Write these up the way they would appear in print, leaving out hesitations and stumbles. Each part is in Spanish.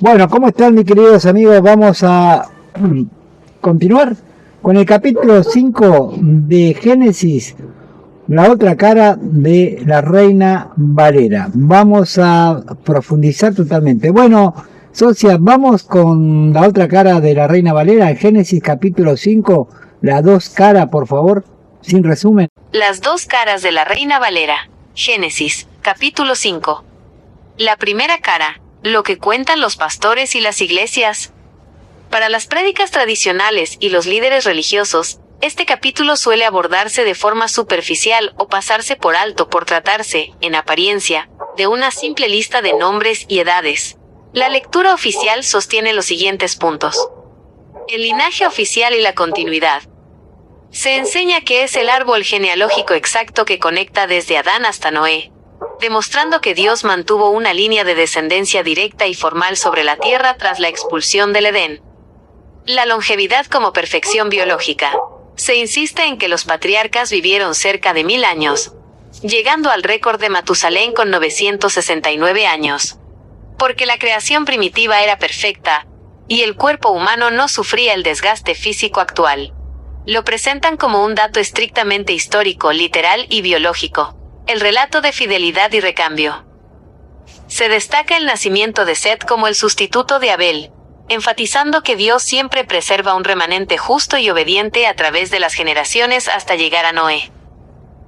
Bueno, ¿cómo están mis queridos amigos? Vamos a continuar con el capítulo 5 de Génesis, la otra cara de la Reina Valera. Vamos a profundizar totalmente. Bueno, socia, vamos con la otra cara de la Reina Valera, en Génesis capítulo 5, las dos caras, por favor, sin resumen. Las dos caras de la Reina Valera. Génesis, capítulo 5. La primera cara, lo que cuentan los pastores y las iglesias. Para las prédicas tradicionales y los líderes religiosos, este capítulo suele abordarse de forma superficial o pasarse por alto por tratarse, en apariencia, de una simple lista de nombres y edades. La lectura oficial sostiene los siguientes puntos. El linaje oficial y la continuidad. Se enseña que es el árbol genealógico exacto que conecta desde Adán hasta Noé, demostrando que Dios mantuvo una línea de descendencia directa y formal sobre la tierra tras la expulsión del Edén. La longevidad como perfección biológica. Se insiste en que los patriarcas vivieron cerca de 1000 años, llegando al récord de Matusalén con 969 años. Porque la creación primitiva era perfecta, y el cuerpo humano no sufría el desgaste físico actual. Lo presentan como un dato estrictamente histórico, literal y biológico. El relato de fidelidad y recambio. Se destaca el nacimiento de Set como el sustituto de Abel, enfatizando que Dios siempre preserva un remanente justo y obediente a través de las generaciones hasta llegar a Noé.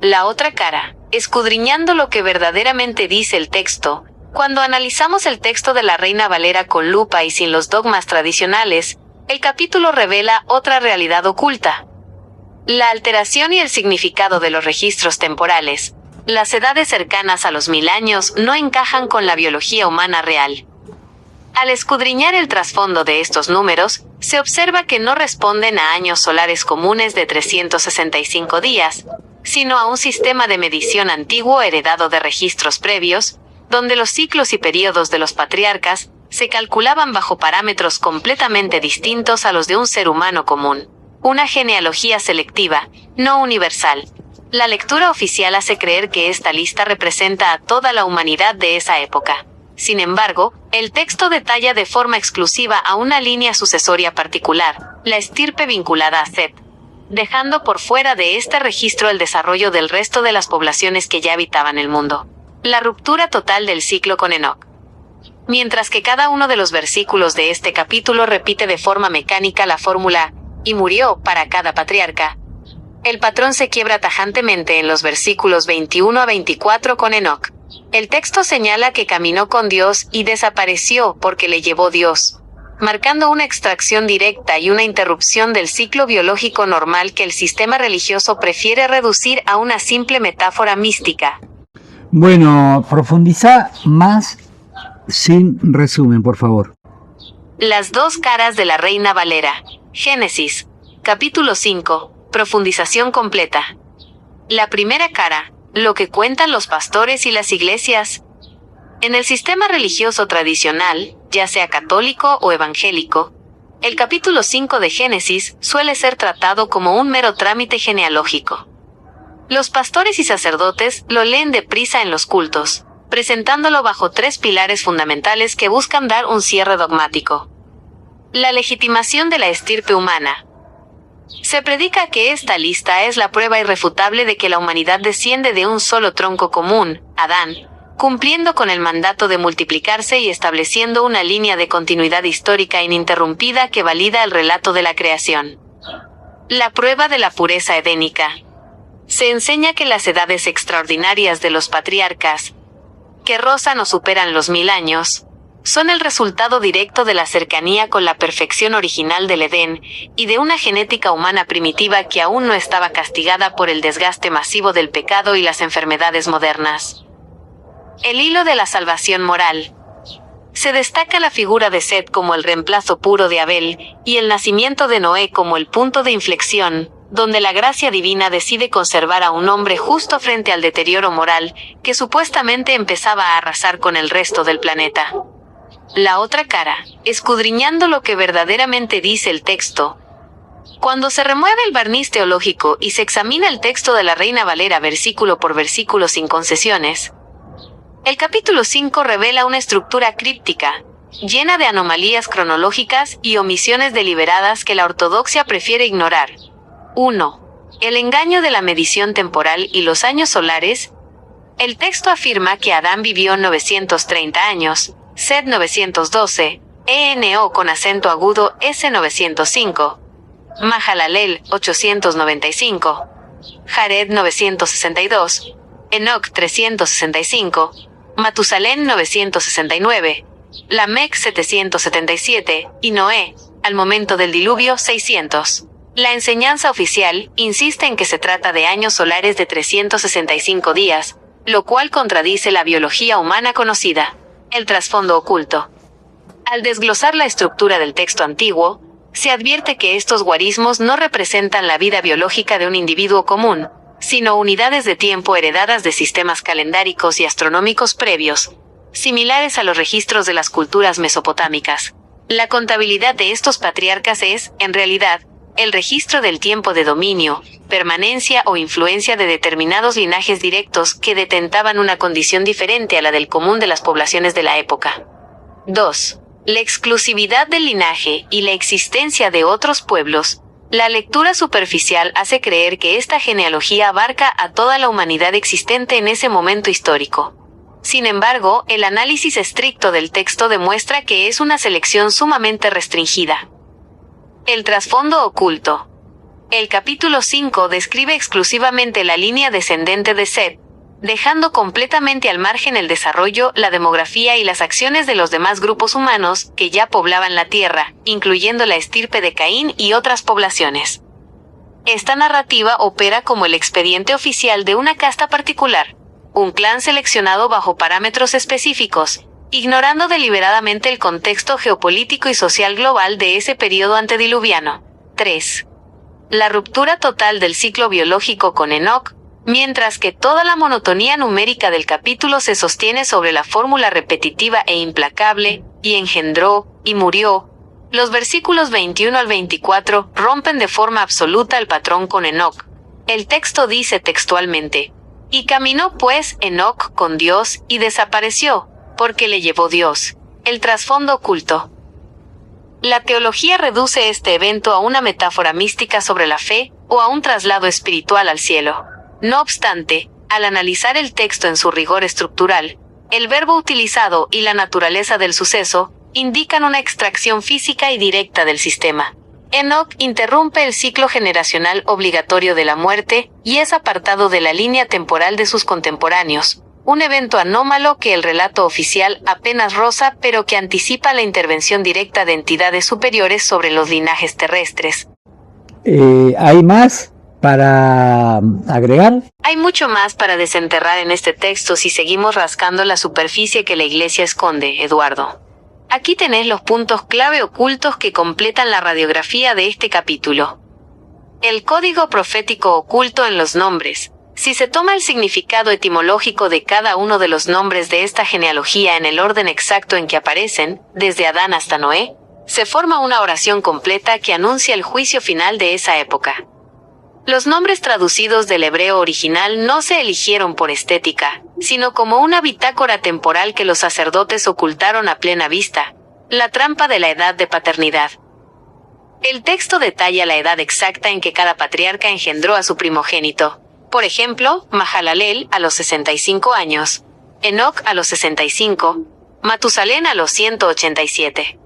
La otra cara, escudriñando lo que verdaderamente dice el texto. Cuando analizamos el texto de la Reina Valera con lupa y sin los dogmas tradicionales, el capítulo revela otra realidad oculta. La alteración y el significado de los registros temporales. Las edades cercanas a los 1000 años no encajan con la biología humana real. Al escudriñar el trasfondo de estos números, se observa que no responden a años solares comunes de 365 días, sino a un sistema de medición antiguo heredado de registros previos, donde los ciclos y períodos de los patriarcas se calculaban bajo parámetros completamente distintos a los de un ser humano común. Una genealogía selectiva, no universal. La lectura oficial hace creer que esta lista representa a toda la humanidad de esa época. Sin embargo, el texto detalla de forma exclusiva a una línea sucesoria particular, la estirpe vinculada a Set, dejando por fuera de este registro el desarrollo del resto de las poblaciones que ya habitaban el mundo. La ruptura total del ciclo con Enoc. Mientras que cada uno de los versículos de este capítulo repite de forma mecánica la fórmula, y murió para cada patriarca, el patrón se quiebra tajantemente en los versículos 21 a 24 con Enoc. El texto señala que caminó con Dios y desapareció porque le llevó Dios, marcando una extracción directa y una interrupción del ciclo biológico normal que el sistema religioso prefiere reducir a una simple metáfora mística. Bueno, profundiza más sin resumen, por favor. Las dos caras de la Reina Valera. Génesis, capítulo 5, profundización completa. La primera cara, lo que cuentan los pastores y las iglesias. En el sistema religioso tradicional, ya sea católico o evangélico, el capítulo 5 de Génesis suele ser tratado como un mero trámite genealógico. Los pastores y sacerdotes lo leen deprisa en los cultos, presentándolo bajo 3 pilares fundamentales que buscan dar un cierre dogmático. La legitimación de la estirpe humana. Se predica que esta lista es la prueba irrefutable de que la humanidad desciende de un solo tronco común, Adán, cumpliendo con el mandato de multiplicarse y estableciendo una línea de continuidad histórica ininterrumpida que valida el relato de la creación. La prueba de la pureza edénica. Se enseña que las edades extraordinarias de los patriarcas, que rozan o superan los 1000 años, son el resultado directo de la cercanía con la perfección original del Edén y de una genética humana primitiva que aún no estaba castigada por el desgaste masivo del pecado y las enfermedades modernas. El hilo de la salvación moral. Se destaca la figura de Set como el reemplazo puro de Abel y el nacimiento de Noé como el punto de inflexión, donde la gracia divina decide conservar a un hombre justo frente al deterioro moral que supuestamente empezaba a arrasar con el resto del planeta. La otra cara, escudriñando lo que verdaderamente dice el texto. Cuando se remueve el barniz teológico y se examina el texto de la Reina Valera versículo por versículo sin concesiones, el capítulo 5 revela una estructura críptica, llena de anomalías cronológicas y omisiones deliberadas que la ortodoxia prefiere ignorar. 1. El engaño de la medición temporal y los años solares. El texto afirma que Adán vivió 930 años, Set 912, ENO con acento agudo S 905, Mahalalel 895, Jared 962, Enoc 365, Matusalén 969, Lamec 777 y Noé, al momento del diluvio, 600. La enseñanza oficial insiste en que se trata de años solares de 365 días, lo cual contradice la biología humana conocida. El trasfondo oculto. Al desglosar la estructura del texto antiguo, se advierte que estos guarismos no representan la vida biológica de un individuo común, sino unidades de tiempo heredadas de sistemas calendáricos y astronómicos previos, similares a los registros de las culturas mesopotámicas. La contabilidad de estos patriarcas es, en realidad, el registro del tiempo de dominio, permanencia o influencia de determinados linajes directos que detentaban una condición diferente a la del común de las poblaciones de la época. 2. La exclusividad del linaje y la existencia de otros pueblos. La lectura superficial hace creer que esta genealogía abarca a toda la humanidad existente en ese momento histórico. Sin embargo, el análisis estricto del texto demuestra que es una selección sumamente restringida. El trasfondo oculto. El capítulo 5 describe exclusivamente la línea descendente de Set, dejando completamente al margen el desarrollo, la demografía y las acciones de los demás grupos humanos que ya poblaban la Tierra, incluyendo la estirpe de Caín y otras poblaciones. Esta narrativa opera como el expediente oficial de una casta particular, un clan seleccionado bajo parámetros específicos, ignorando deliberadamente el contexto geopolítico y social global de ese periodo antediluviano. 3. La ruptura total del ciclo biológico con Enoc. Mientras que toda la monotonía numérica del capítulo se sostiene sobre la fórmula repetitiva e implacable, y engendró, y murió, los versículos 21 al 24 rompen de forma absoluta el patrón con Enoc. El texto dice textualmente: y caminó pues Enoc con Dios y desapareció, porque le llevó Dios. El trasfondo oculto. La teología reduce este evento a una metáfora mística sobre la fe, o a un traslado espiritual al cielo. No obstante, al analizar el texto en su rigor estructural, el verbo utilizado y la naturaleza del suceso indican una extracción física y directa del sistema. Enoc interrumpe el ciclo generacional obligatorio de la muerte y es apartado de la línea temporal de sus contemporáneos, un evento anómalo que el relato oficial apenas roza pero que anticipa la intervención directa de entidades superiores sobre los linajes terrestres. ¿Hay más para agregar? Hay mucho más para desenterrar en este texto si seguimos rascando la superficie que la Iglesia esconde, Eduardo. Aquí tenés los puntos clave ocultos que completan la radiografía de este capítulo. El código profético oculto en los nombres. Si se toma el significado etimológico de cada uno de los nombres de esta genealogía en el orden exacto en que aparecen, desde Adán hasta Noé, se forma una oración completa que anuncia el juicio final de esa época. Los nombres traducidos del hebreo original no se eligieron por estética, sino como una bitácora temporal que los sacerdotes ocultaron a plena vista, la trampa de la edad de paternidad. El texto detalla la edad exacta en que cada patriarca engendró a su primogénito. Por ejemplo, Mahalalel a los 65 años, Enoc a los 65, Matusalén a los 187.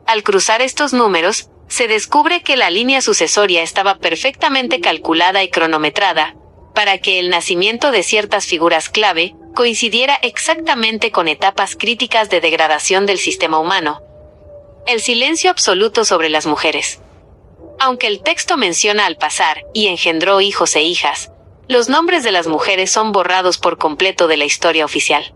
Al cruzar estos números, se descubre que la línea sucesoria estaba perfectamente calculada y cronometrada, para que el nacimiento de ciertas figuras clave coincidiera exactamente con etapas críticas de degradación del sistema humano. El silencio absoluto sobre las mujeres. Aunque el texto menciona al pasar, y engendró hijos e hijas, los nombres de las mujeres son borrados por completo de la historia oficial.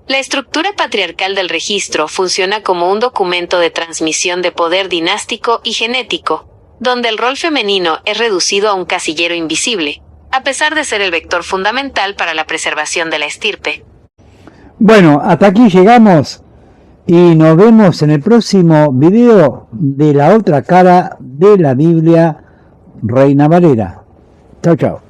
La estructura patriarcal del registro funciona como un documento de transmisión de poder dinástico y genético, donde el rol femenino es reducido a un casillero invisible, a pesar de ser el vector fundamental para la preservación de la estirpe. Bueno, hasta aquí llegamos y nos vemos en el próximo video de la otra cara de la Biblia, Reina Valera. Chao, chao.